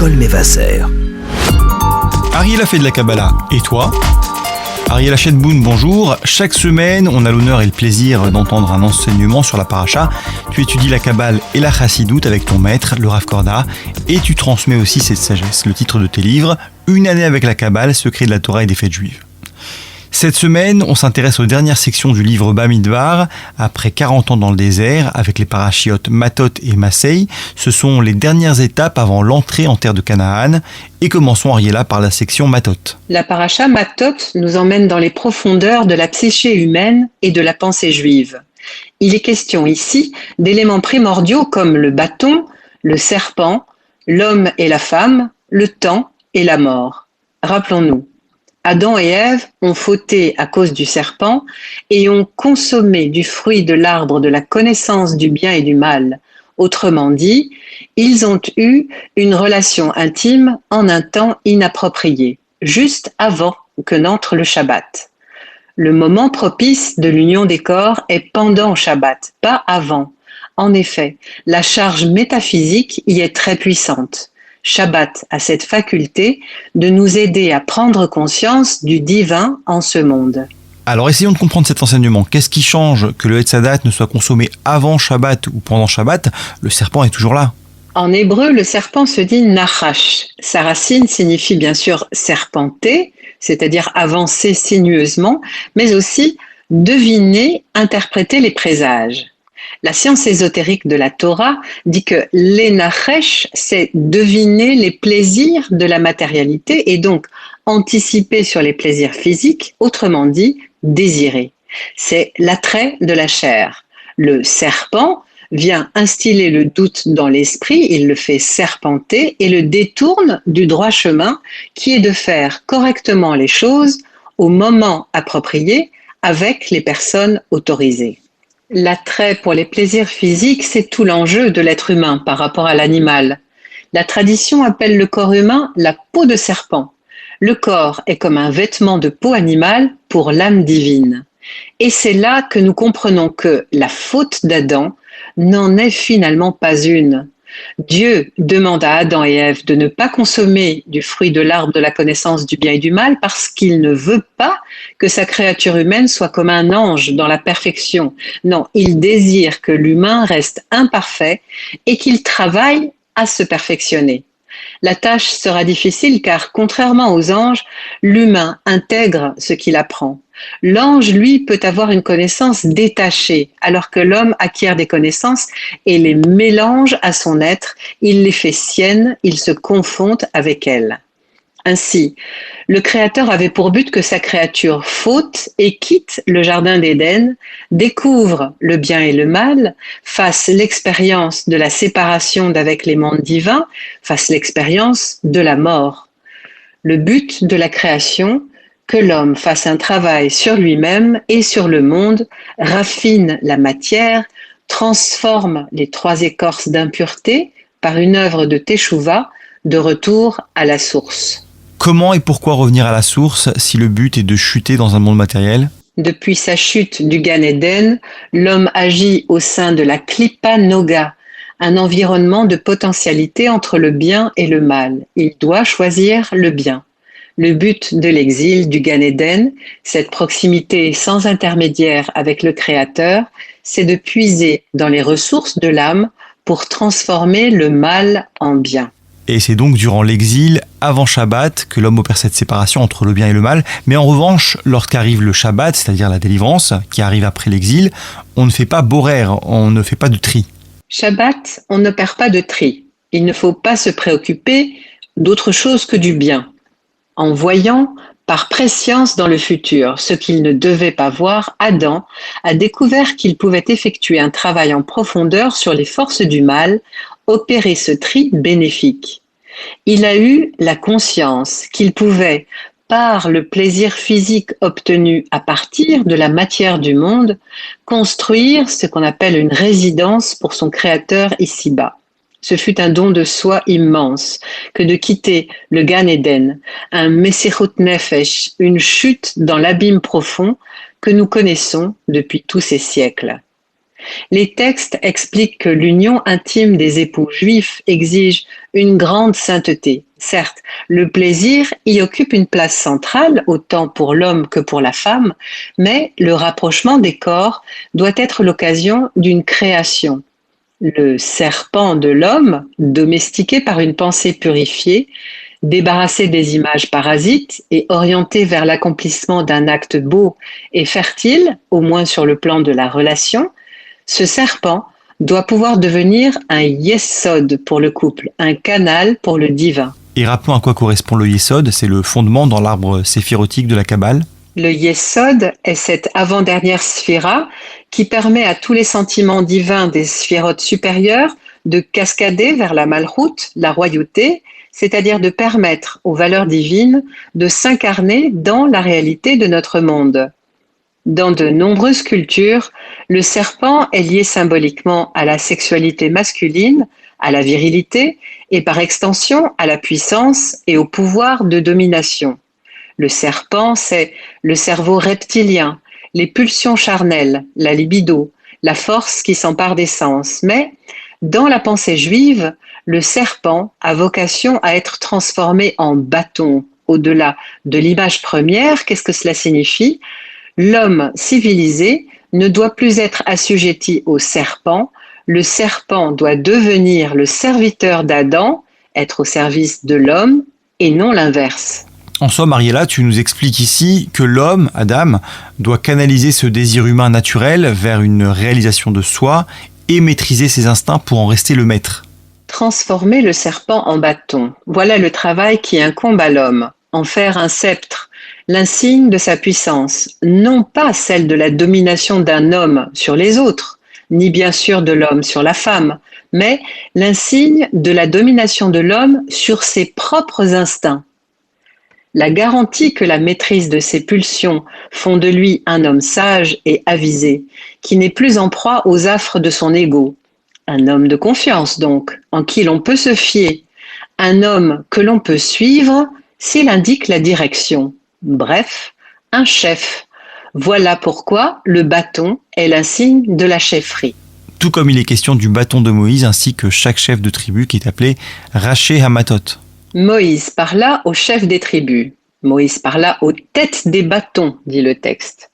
École Mévasser. Ariel a fait de la Kabbalah. Et toi ? Ariel Hachetboun, bonjour. Chaque semaine, on a l'honneur et le plaisir d'entendre un enseignement sur la paracha. Tu étudies la Kabbale et la Chassidoute avec ton maître, le Rav Korda, et tu transmets aussi cette sagesse. Le titre de tes livres, Une année avec la Kabbale, secret de la Torah et des fêtes juives. Cette semaine, on s'intéresse aux dernières sections du livre Bamidbar. Après 40 ans dans le désert, avec les parachiotes Matot et Massei, ce sont les dernières étapes avant l'entrée en terre de Canaan. Et commençons, Ariela, par la section Matot. La paracha Matot nous emmène dans les profondeurs de la psyché humaine et de la pensée juive. Il est question ici d'éléments primordiaux comme le bâton, le serpent, l'homme et la femme, le temps et la mort. Rappelons-nous. Adam et Ève ont fauté à cause du serpent et ont consommé du fruit de l'arbre de la connaissance du bien et du mal. Autrement dit, ils ont eu une relation intime en un temps inapproprié, juste avant que n'entre le Shabbat. Le moment propice de l'union des corps est pendant Shabbat, pas avant. En effet, la charge métaphysique y est très puissante. Shabbat a cette faculté de nous aider à prendre conscience du divin en ce monde. Alors essayons de comprendre cet enseignement. Qu'est-ce qui change que le Hetzadat ne soit consommé avant Shabbat ou pendant Shabbat ? Le serpent est toujours là. En hébreu, le serpent se dit nachash. Sa racine signifie bien sûr serpenter, c'est-à-dire avancer sinueusement, mais aussi deviner, interpréter les présages. La science ésotérique de la Torah dit que l'énachesh, c'est deviner les plaisirs de la matérialité et donc anticiper sur les plaisirs physiques, autrement dit, désirer. C'est l'attrait de la chair. Le serpent vient instiller le doute dans l'esprit, il le fait serpenter et le détourne du droit chemin qui est de faire correctement les choses au moment approprié avec les personnes autorisées. L'attrait pour les plaisirs physiques, c'est tout l'enjeu de l'être humain par rapport à l'animal. La tradition appelle le corps humain la peau de serpent. Le corps est comme un vêtement de peau animale pour l'âme divine. Et c'est là que nous comprenons que la faute d'Adam n'en est finalement pas une. Dieu demande à Adam et Ève de ne pas consommer du fruit de l'arbre de la connaissance du bien et du mal parce qu'il ne veut pas que sa créature humaine soit comme un ange dans la perfection. Non, il désire que l'humain reste imparfait et qu'il travaille à se perfectionner. La tâche sera difficile car, contrairement aux anges, l'humain intègre ce qu'il apprend. L'ange, lui, peut avoir une connaissance détachée, alors que l'homme acquiert des connaissances et les mélange à son être, il les fait siennes, il se confronte avec elles. Ainsi, le Créateur avait pour but que sa créature faute et quitte le jardin d'Éden, découvre le bien et le mal, fasse l'expérience de la séparation d'avec les mondes divins, fasse l'expérience de la mort. Le but de la création, que l'homme fasse un travail sur lui-même et sur le monde, raffine la matière, transforme les trois écorces d'impureté par une œuvre de teshuva, de retour à la source. Comment et pourquoi revenir à la source si le but est de chuter dans un monde matériel ? Depuis sa chute du Gan Eden, l'homme agit au sein de la Klippa Noga, un environnement de potentialité entre le bien et le mal. Il doit choisir le bien. Le but de l'exil du Gan Eden, cette proximité sans intermédiaire avec le Créateur, c'est de puiser dans les ressources de l'âme pour transformer le mal en bien. Et c'est donc durant l'exil, avant Shabbat, que l'homme opère cette séparation entre le bien et le mal. Mais en revanche, lorsqu'arrive le Shabbat, c'est-à-dire la délivrance, qui arrive après l'exil, on ne fait pas borer, on ne fait pas de tri. Shabbat, on n'opère pas de tri. Il ne faut pas se préoccuper d'autre chose que du bien. En voyant par prescience dans le futur ce qu'il ne devait pas voir, Adam a découvert qu'il pouvait effectuer un travail en profondeur sur les forces du mal, opérer ce tri bénéfique. Il a eu la conscience qu'il pouvait, par le plaisir physique obtenu à partir de la matière du monde, construire ce qu'on appelle une résidence pour son créateur ici-bas. Ce fut un don de soi immense que de quitter le Gan Eden, un Messirut Nefesh, une chute dans l'abîme profond que nous connaissons depuis tous ces siècles. Les textes expliquent que l'union intime des époux juifs exige une grande sainteté. Certes, le plaisir y occupe une place centrale, autant pour l'homme que pour la femme, mais le rapprochement des corps doit être l'occasion d'une création. Le serpent de l'homme, domestiqué par une pensée purifiée, débarrassé des images parasites et orienté vers l'accomplissement d'un acte beau et fertile, au moins sur le plan de la relation, ce serpent doit pouvoir devenir un yesod pour le couple, un canal pour le divin. Et rappelons à quoi correspond le Yesod, c'est le fondement dans l'arbre séphirotique de la Kabbale. Le yesod est cette avant-dernière sphira qui permet à tous les sentiments divins des sphirotes supérieures de cascader vers la malchoute, la royauté, c'est-à-dire de permettre aux valeurs divines de s'incarner dans la réalité de notre monde. Dans de nombreuses cultures, le serpent est lié symboliquement à la sexualité masculine, à la virilité et par extension à la puissance et au pouvoir de domination. Le serpent, c'est le cerveau reptilien, les pulsions charnelles, la libido, la force qui s'empare des sens. Mais dans la pensée juive, le serpent a vocation à être transformé en bâton. Au-delà de l'image première, qu'est-ce que cela signifie ? L'homme civilisé ne doit plus être assujetti au serpent. Le serpent doit devenir le serviteur d'Adam, être au service de l'homme et non l'inverse. En somme, Ariella, tu nous expliques ici que l'homme, Adam, doit canaliser ce désir humain naturel vers une réalisation de soi et maîtriser ses instincts pour en rester le maître. Transformer le serpent en bâton, voilà le travail qui incombe à l'homme. En faire un sceptre, l'insigne de sa puissance, non pas celle de la domination d'un homme sur les autres, ni bien sûr de l'homme sur la femme, mais l'insigne de la domination de l'homme sur ses propres instincts. La garantie que la maîtrise de ses pulsions font de lui un homme sage et avisé, qui n'est plus en proie aux affres de son ego. Un homme de confiance donc, en qui l'on peut se fier. Un homme que l'on peut suivre s'il indique la direction. Bref, un chef. Voilà pourquoi le bâton est l'insigne de la chefferie. Tout comme il est question du bâton de Moïse ainsi que chaque chef de tribu qui est appelé Raché Hamatot. Moïse parla aux chefs des tribus. Moïse parla aux têtes des bâtons, dit le texte.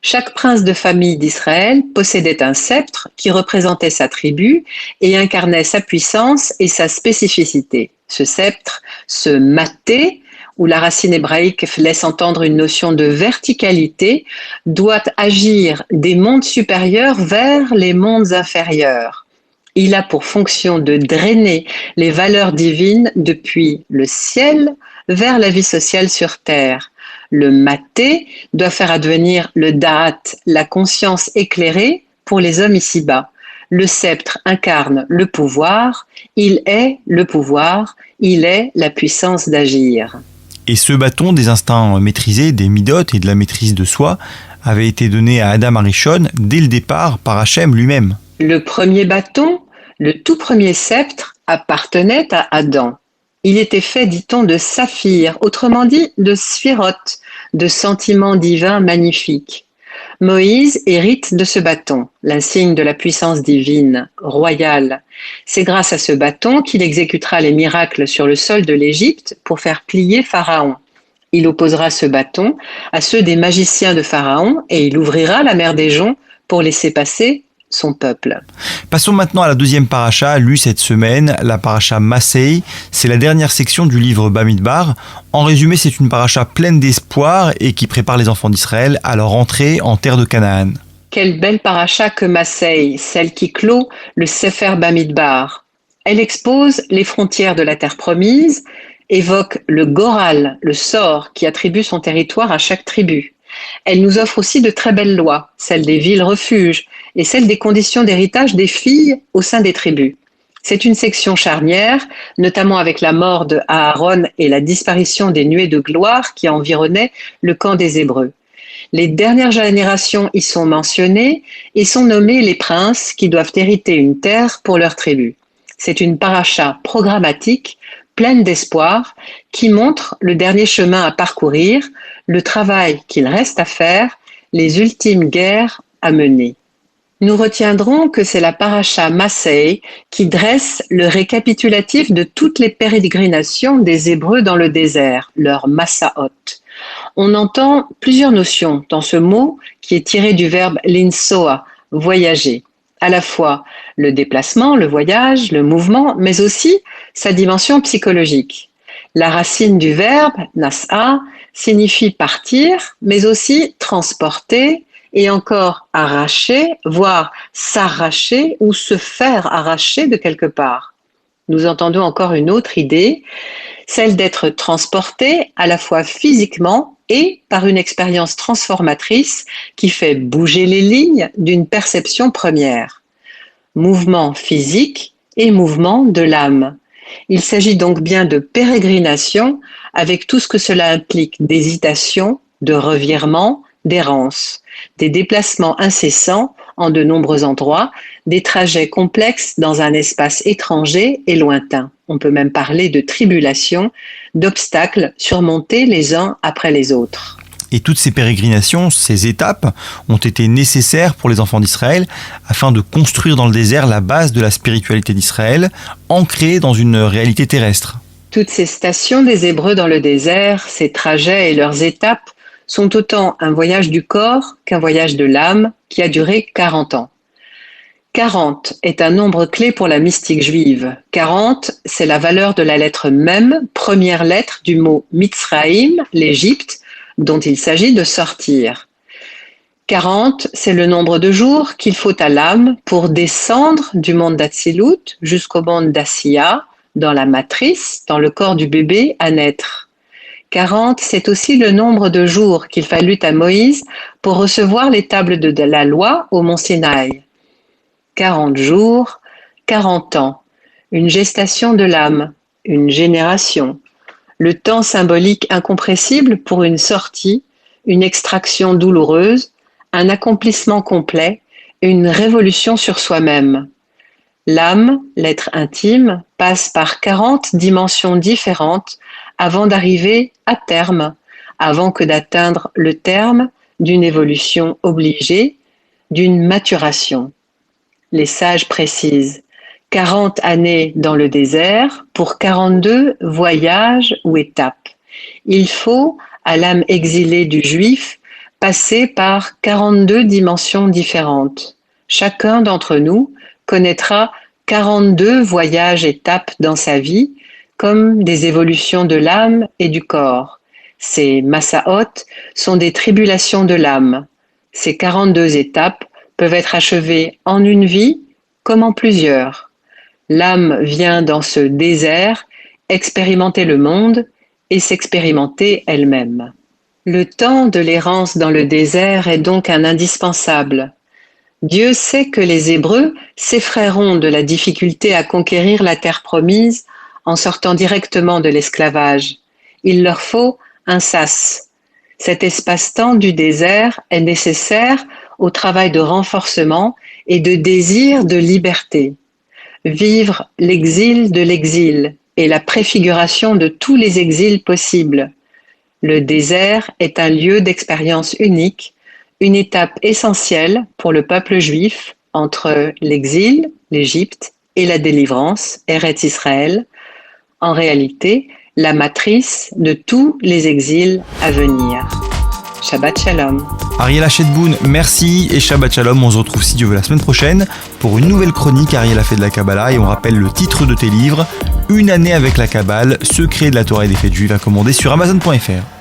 Chaque prince de famille d'Israël possédait un sceptre qui représentait sa tribu et incarnait sa puissance et sa spécificité. Ce sceptre, ce maté, où la racine hébraïque laisse entendre une notion de verticalité, doit agir des mondes supérieurs vers les mondes inférieurs. Il a pour fonction de drainer les valeurs divines depuis le ciel vers la vie sociale sur terre. Le maté doit faire advenir le da'at, la conscience éclairée pour les hommes ici-bas. Le sceptre incarne le pouvoir, il est le pouvoir, il est la puissance d'agir. Et ce bâton des instincts maîtrisés, des midotes et de la maîtrise de soi avait été donné à Adam Arishon dès le départ par Hachem lui-même. Le premier bâton, le tout premier sceptre, appartenait à Adam. Il était fait, dit-on, de saphir, autrement dit de sphirotes, de sentiments divins magnifiques. Moïse hérite de ce bâton, l'insigne de la puissance divine, royale. C'est grâce à ce bâton qu'il exécutera les miracles sur le sol de l'Égypte pour faire plier Pharaon. Il opposera ce bâton à ceux des magiciens de Pharaon et il ouvrira la mer des joncs pour laisser passer son peuple. Passons maintenant à la deuxième paracha lue cette semaine, la paracha Massei. C'est la dernière section du livre Bamidbar. En résumé, c'est une paracha pleine d'espoir et qui prépare les enfants d'Israël à leur entrée en terre de Canaan. Quelle belle paracha que Massei, celle qui clôt le Sefer Bamidbar. Elle expose les frontières de la terre promise, évoque le Goral, le sort qui attribue son territoire à chaque tribu. Elle nous offre aussi de très belles lois, celles des villes refuges et celles des conditions d'héritage des filles au sein des tribus. C'est une section charnière, notamment avec la mort de Aaron et la disparition des nuées de gloire qui environnaient le camp des Hébreux. Les dernières générations y sont mentionnées et sont nommés les princes qui doivent hériter une terre pour leur tribu. C'est une paracha programmatique, pleine d'espoir, qui montre le dernier chemin à parcourir, le travail qu'il reste à faire, les ultimes guerres à mener. Nous retiendrons que c'est la paracha Massé qui dresse le récapitulatif de toutes les pérégrinations des Hébreux dans le désert, leur Massaot. On entend plusieurs notions dans ce mot qui est tiré du verbe linsoa, voyager. À la fois le déplacement, le voyage, le mouvement, mais aussi sa dimension psychologique. La racine du verbe, nas'a, signifie partir, mais aussi transporter et encore arracher, voire s'arracher ou se faire arracher de quelque part. Nous entendons encore une autre idée, celle d'être transporté à la fois physiquement et par une expérience transformatrice qui fait bouger les lignes d'une perception première. Mouvement physique et mouvement de l'âme. Il s'agit donc bien de pérégrination avec tout ce que cela implique d'hésitation, de revirement, d'errance, des déplacements incessants en de nombreux endroits, des trajets complexes dans un espace étranger et lointain. On peut même parler de tribulations, d'obstacles surmontés les uns après les autres. Et toutes ces pérégrinations, ces étapes, ont été nécessaires pour les enfants d'Israël afin de construire dans le désert la base de la spiritualité d'Israël, ancrée dans une réalité terrestre. Toutes ces stations des Hébreux dans le désert, ces trajets et leurs étapes sont autant un voyage du corps qu'un voyage de l'âme qui a duré 40 ans. 40 est un nombre clé pour la mystique juive. 40, c'est la valeur de la lettre Mem, première lettre du mot Mitzraïm, l'Égypte, dont il s'agit de sortir. 40, c'est le nombre de jours qu'il faut à l'âme pour descendre du monde d'Atsilut jusqu'au monde d'Asiya, dans la matrice, dans le corps du bébé à naître. 40, c'est aussi le nombre de jours qu'il fallut à Moïse pour recevoir les tables de la loi au mont Sinaï. 40 jours, 40 ans, une gestation de l'âme, une génération, le temps symbolique incompressible pour une sortie, une extraction douloureuse, un accomplissement complet, une révolution sur soi-même. L'âme, l'être intime, passe par 40 dimensions différentes avant d'arriver à terme, avant que d'atteindre le terme d'une évolution obligée, d'une maturation. Les sages précisent 40 années dans le désert pour 42 voyages ou étapes. Il faut, à l'âme exilée du juif, passer par 42 dimensions différentes. Chacun d'entre nous connaîtra 42 voyages-étapes dans sa vie, comme des évolutions de l'âme et du corps. Ces massaot sont des tribulations de l'âme. Ces 42 étapes peuvent être achevées en une vie comme en plusieurs. L'âme vient dans ce désert expérimenter le monde et s'expérimenter elle-même. Le temps de l'errance dans le désert est donc un indispensable. Dieu sait que les Hébreux s'effraieront de la difficulté à conquérir la terre promise en sortant directement de l'esclavage. Il leur faut un sas. Cet espace-temps du désert est nécessaire au travail de renforcement et de désir de liberté. Vivre l'exil de l'exil et la préfiguration de tous les exils possibles. Le désert est un lieu d'expérience unique, une étape essentielle pour le peuple juif entre l'exil, l'Égypte, et la délivrance, Eretz Israël, en réalité la matrice de tous les exils à venir. Shabbat Shalom. Ariella Shedboun, merci et Shabbat Shalom. On se retrouve si Dieu veut la semaine prochaine pour une nouvelle chronique Ariella fait de la Kabbalah et on rappelle le titre de tes livres, Une année avec la Kabbale, secret de la Torah et des fêtes juives à commander sur Amazon.fr.